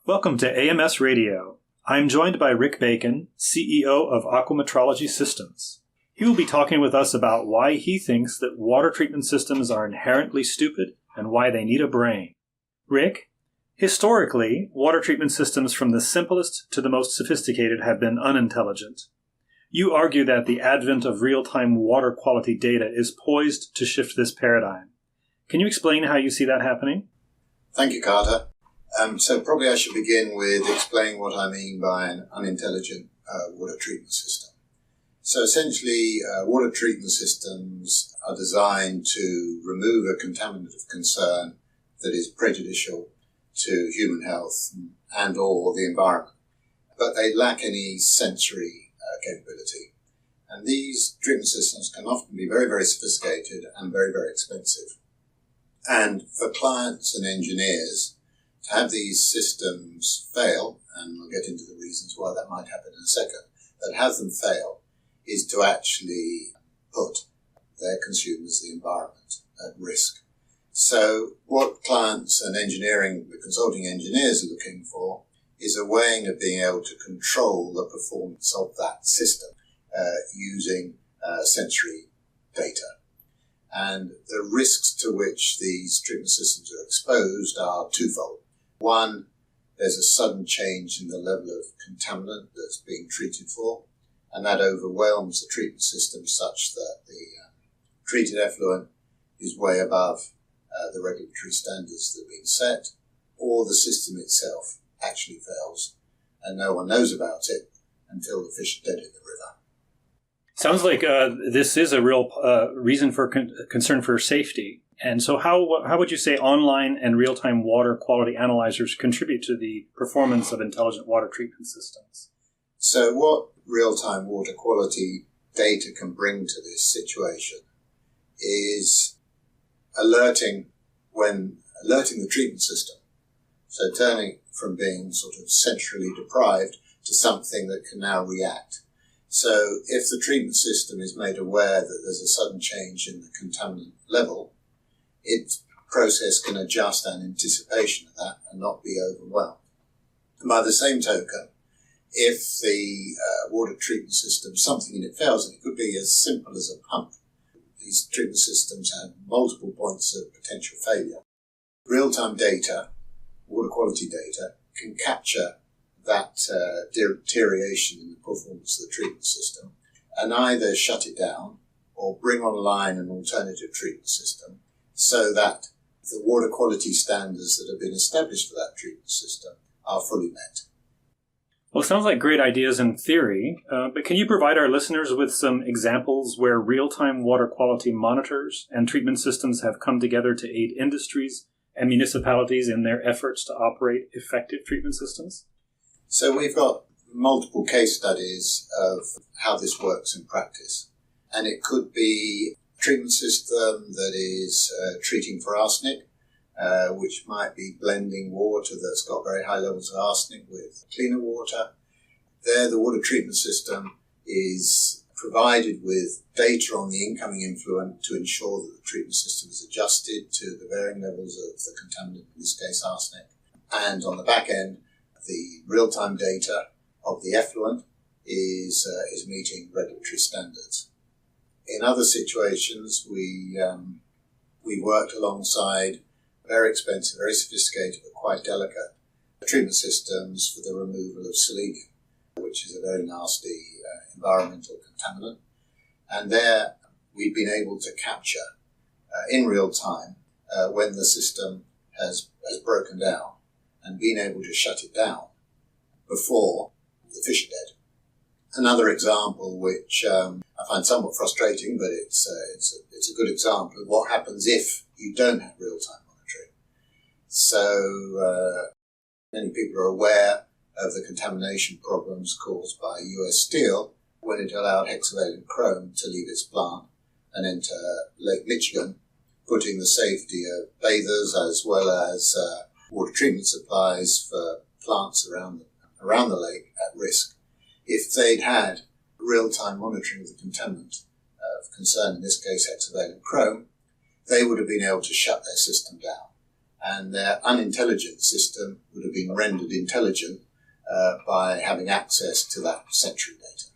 Welcome to AMS Radio. I'm joined by Rick Bacon, CEO of Aqua Metrology Systems. He will be talking with us about why he thinks that water treatment systems are inherently stupid and why they need a brain. Rick, historically, water treatment systems from the simplest to the most sophisticated have been unintelligent. You argue that the advent of real-time water quality data is poised to shift this paradigm. Can you explain how you see that happening? Thank you, Carter. So probably I should begin with explaining what I mean by an unintelligent water treatment system. So essentially, water treatment systems are designed to remove a contaminant of concern that is prejudicial to human health and or the environment, but they lack any sensory capability. And these treatment systems can often be very, very sophisticated and very, very expensive. And for clients and engineers, to have these systems fail, and we'll get into the reasons why that might happen in a second, but have them fail is to actually put their consumers, the environment, at risk. So what clients and the consulting engineers are looking for is a way of being able to control the performance of that system using sensory data. And the risks to which these treatment systems are exposed are twofold. One, there's a sudden change in the level of contaminant that's being treated for, and that overwhelms the treatment system such that the treated effluent is way above the regulatory standards that have been set, or the system itself actually fails, and no one knows about it until the fish are dead in the river. Sounds like this is a real reason for concern for safety. And so how would you say online and real-time water quality analyzers contribute to the performance of intelligent water treatment systems? So what real-time water quality data can bring to this situation is alerting the treatment system. So turning from being sort of centrally deprived to something that can now react. So if the treatment system is made aware that there's a sudden change in the contaminant level, its process can adjust in anticipation of that and not be overwhelmed. And by the same token, if the water treatment system, something in it fails, and it could be as simple as a pump, these treatment systems have multiple points of potential failure. Real-time data, water quality data, can capture that deterioration in the performance of the treatment system and either shut it down or bring online an alternative treatment system so that the water quality standards that have been established for that treatment system are fully met. Well, it sounds like great ideas in theory, but can you provide our listeners with some examples where real-time water quality monitors and treatment systems have come together to aid industries and municipalities in their efforts to operate effective treatment systems? So we've got multiple case studies of how this works in practice. And it could be a treatment system that is treating for arsenic, which might be blending water that's got very high levels of arsenic with cleaner water. There, the water treatment system is provided with data on the incoming effluent to ensure that the treatment system is adjusted to the varying levels of the contaminant, in this case arsenic. And on the back end, the real-time data of the effluent is meeting regulatory standards. In other situations, we worked alongside very expensive, very sophisticated, but quite delicate treatment systems for the removal of selenium, which is a very nasty environmental contaminant. And there we've been able to capture in real time when the system has broken down and been able to shut it down before the fish are dead. Another example, which I find somewhat frustrating, but it's a good example of what happens if you don't have real-time monitoring. So many people are aware of the contamination problems caused by US Steel when it allowed Hexavalent Cr to leave its plant and enter Lake Michigan, putting the safety of bathers as well as water treatment supplies for plants around the lake at risk. If they'd had real-time monitoring of the contaminant of concern, in this case hexavalent chrome, they would have been able to shut their system down and their unintelligent system would have been rendered intelligent by having access to that sensory data.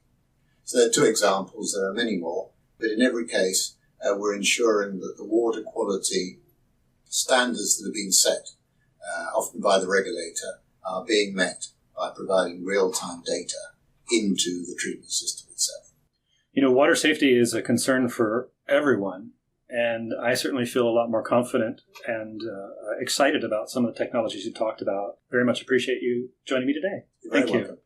So there are two examples, there are many more, but in every case we're ensuring that the water quality standards that have been set, often by the regulator, are being met by providing real-time data into the treatment system itself. Water safety is a concern for everyone, and I certainly feel a lot more confident and excited about some of the technologies you talked about. Very much appreciate you joining me today. You're very Thank you. welcome.